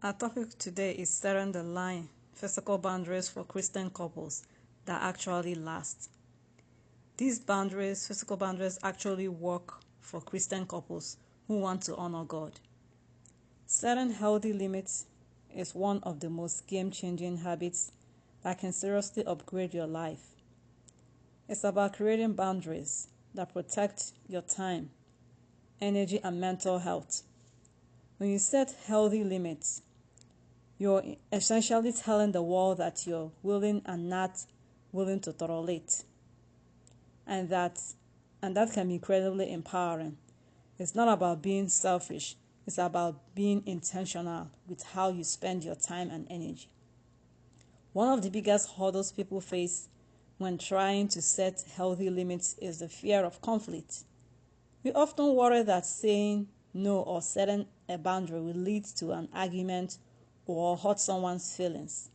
Our topic today is setting the line, physical boundaries for Christian couples that actually last. These boundaries, physical boundaries, actually work for Christian couples who want to honor God. Setting healthy limits is one of the most game-changing habits that can seriously upgrade your life. It's about creating boundaries that protect your time, energy, and mental health. When you set healthy limits, you're essentially telling the world that you're willing and not willing to tolerate. And that can be incredibly empowering. It's not about being selfish. It's about being intentional with how you spend your time and energy. One of the biggest hurdles people face when trying to set healthy limits is the fear of conflict. We often worry that saying no or setting a boundary will lead to an argument or hurt someone's feelings.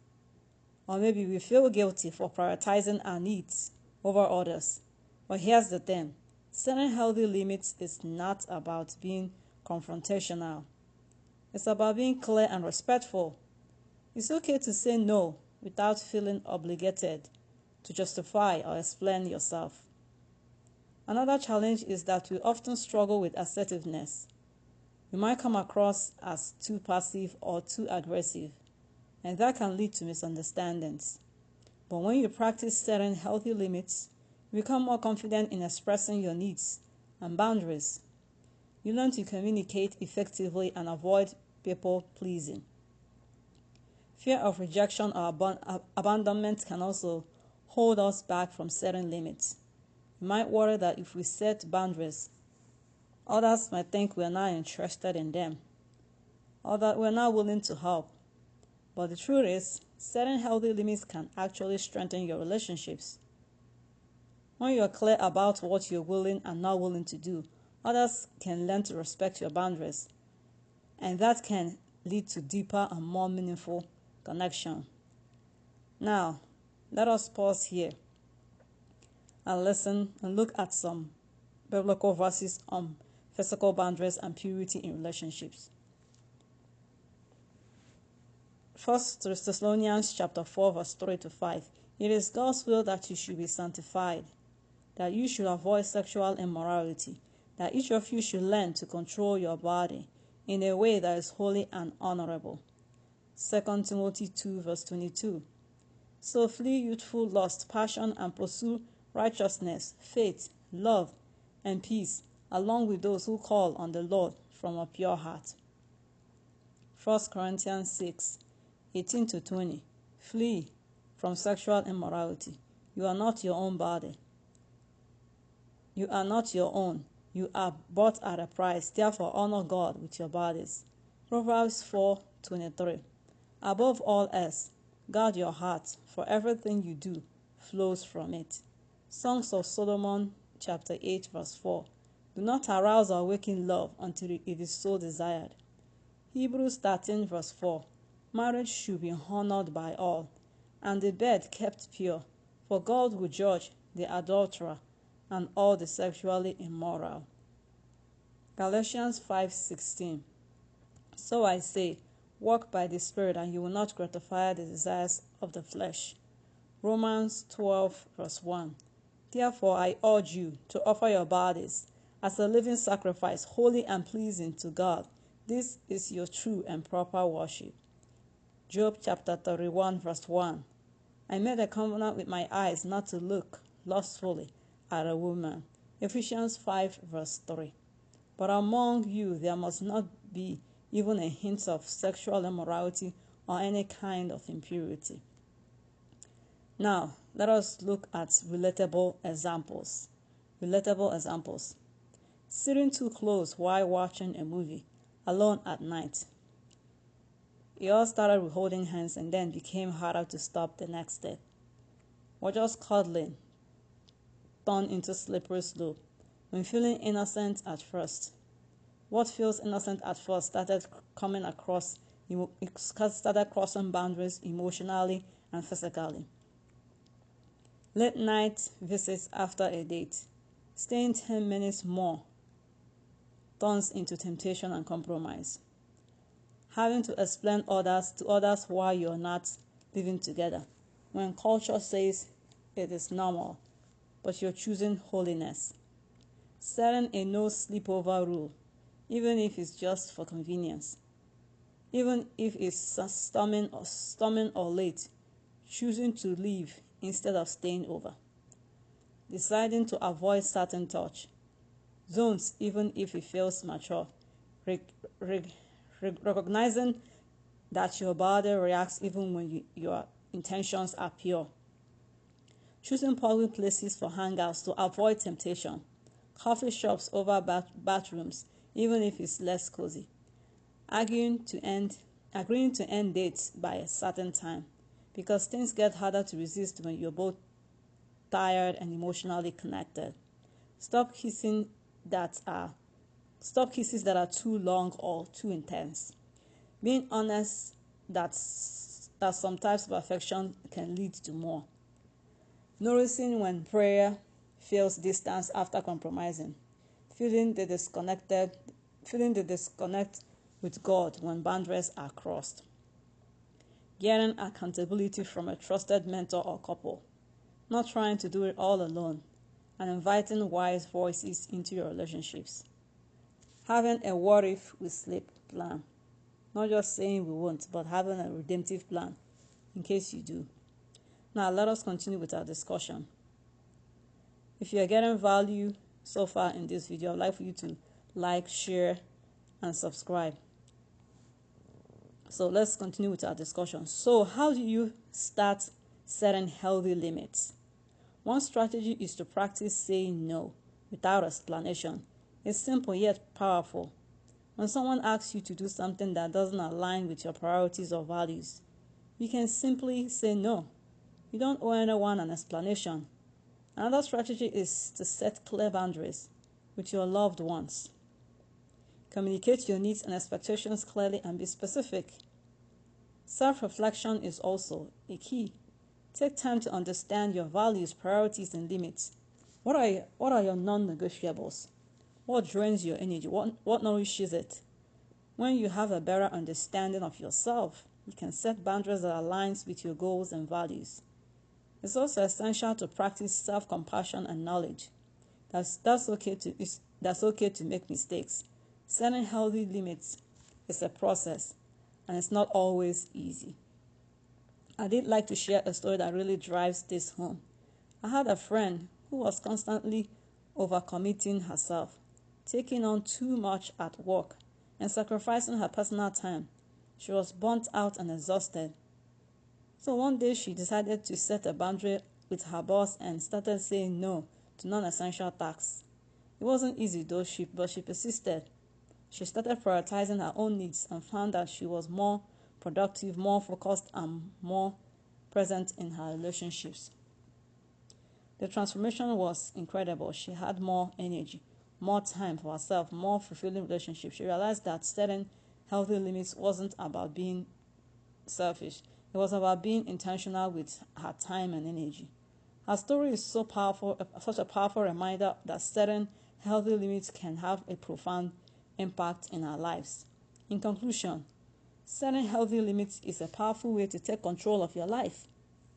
Or maybe we feel guilty for prioritizing our needs over others. But here's the thing. Setting healthy limits is not about being confrontational. It's about being clear and respectful. It's okay to say no without feeling obligated to justify or explain yourself. Another challenge is that we often struggle with assertiveness. You might come across as too passive or too aggressive, and that can lead to misunderstandings. But when you practice setting healthy limits, you become more confident in expressing your needs and boundaries. You learn to communicate effectively and avoid people pleasing. Fear of rejection or abandonment can also hold us back from setting limits. You might worry that if we set boundaries, others might think we're not interested in them, or that we're not willing to help. But the truth is, setting healthy limits can actually strengthen your relationships. When you're clear about what you're willing and not willing to do, others can learn to respect your boundaries, and that can lead to deeper and more meaningful connection. Now, let us pause here and listen and look at some biblical verses on physical boundaries and purity in relationships. 1 Thessalonians chapter 4 verse 3 to 5. It is God's will that you should be sanctified, that you should avoid sexual immorality, that each of you should learn to control your body in a way that is holy and honorable. 2 Timothy 2 verse 22. So flee youthful lust, passion, and pursue righteousness, faith, love, and peace, along with those who call on the Lord from a pure heart. 1 Corinthians 6, 18 to 20. Flee from sexual immorality. You are not your own body. You are not your own. You are bought at a price. Therefore, honor God with your bodies. Proverbs 4:23. Above all else, guard your heart, for everything you do flows from it. Songs of Solomon chapter 8 verse 4. Do not arouse or awaken love until it is so desired. Hebrews 13 verse 4. Marriage should be honored by all, and the bed kept pure, for God will judge the adulterer and all the sexually immoral. Galatians 5:16. So I say, walk by the Spirit, and you will not gratify the desires of the flesh. Romans 12 verse 1. Therefore I urge you to offer your bodies as a living sacrifice, holy and pleasing to God. This is your true and proper worship. Job chapter 31 verse 1. I made a covenant with my eyes not to look lustfully at a woman. Ephesians 5 verse 3. But among you there must not be even a hint of sexual immorality or any kind of impurity. Now, let us look at relatable examples. Sitting too close while watching a movie, alone at night. It all started with holding hands and then became harder to stop the next day. Or just cuddling turned into slippery slope when feeling innocent at first. What feels innocent at first started crossing boundaries emotionally and physically. Late night visits after a date. Staying 10 minutes more turns into temptation and compromise. having to explain to others why you're not living together, when culture says it is normal, but you're choosing holiness. Setting a no sleepover rule, even if it's just for convenience. Even if it's storming or late, choosing to leave instead of staying over. Deciding to avoid certain touch zones even if it feels mature. Recognizing that your body reacts even when your intentions are pure. Choosing public places for hangouts to avoid temptation. Coffee shops over bathrooms, even if it's less cozy. Agreeing to end dates by a certain time, because things get harder to resist when you're both tired and emotionally connected. Stop kisses that are too long or too intense. Being honest that some types of affection can lead to more. Noticing when prayer feels distance after compromising. Feeling the disconnect with God when boundaries are crossed. Getting accountability from a trusted mentor or couple. Not trying to do it all alone, and inviting wise voices into your relationships. Having a what if we sleep plan. Not just saying we won't, but having a redemptive plan in case you do. Now let us continue with our discussion. If you are getting value so far in this video, I'd like for you to like, share, and subscribe. So let's continue with our discussion. So how do you start setting healthy limits? One strategy is to practice saying no without explanation. It's simple yet powerful. When someone asks you to do something that doesn't align with your priorities or values, you can simply say no. You don't owe anyone an explanation. Another strategy is to set clear boundaries with your loved ones. Communicate your needs and expectations clearly and be specific. Self-reflection is also a key. Take time to understand your values, priorities, and limits. What are your non-negotiables? What drains your energy? What nourishes it? When you have a better understanding of yourself, you can set boundaries that align with your goals and values. It's also essential to practice self-compassion and knowledge. That's okay to make mistakes. Setting healthy limits is a process, and it's not always easy. I did like to share a story that really drives this home. I had a friend who was constantly overcommitting herself, taking on too much at work, and sacrificing her personal time. She was burnt out and exhausted. So one day she decided to set a boundary with her boss and started saying no to non-essential tasks. It wasn't easy though, but she persisted. She started prioritizing her own needs and found that she was more productive, more focused, and more present in her relationships. The transformation was incredible. She had more energy, more time for herself, more fulfilling relationships. She realized that setting healthy limits wasn't about being selfish. It was about being intentional with her time and energy. Her story is so powerful, such a powerful reminder that setting healthy limits can have a profound impact in our lives. In conclusion, setting healthy limits is a powerful way to take control of your life,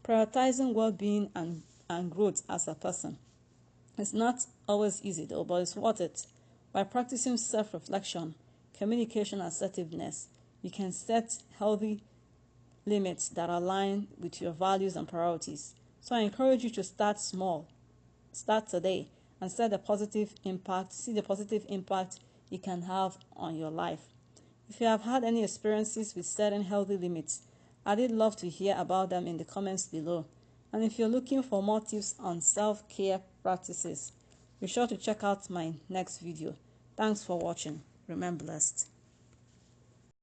prioritizing well-being and growth as a person. It's not always easy though, but it's worth it. By practicing self-reflection, communication, and assertiveness, you can set healthy limits that align with your values and priorities. So I encourage you to start small. Start today and see the positive impact it can have on your life. If you have had any experiences with setting healthy limits, I'd love to hear about them in the comments below. And if you're looking for more tips on self-care practices, be sure to check out my next video. Thanks for watching. Remain blessed.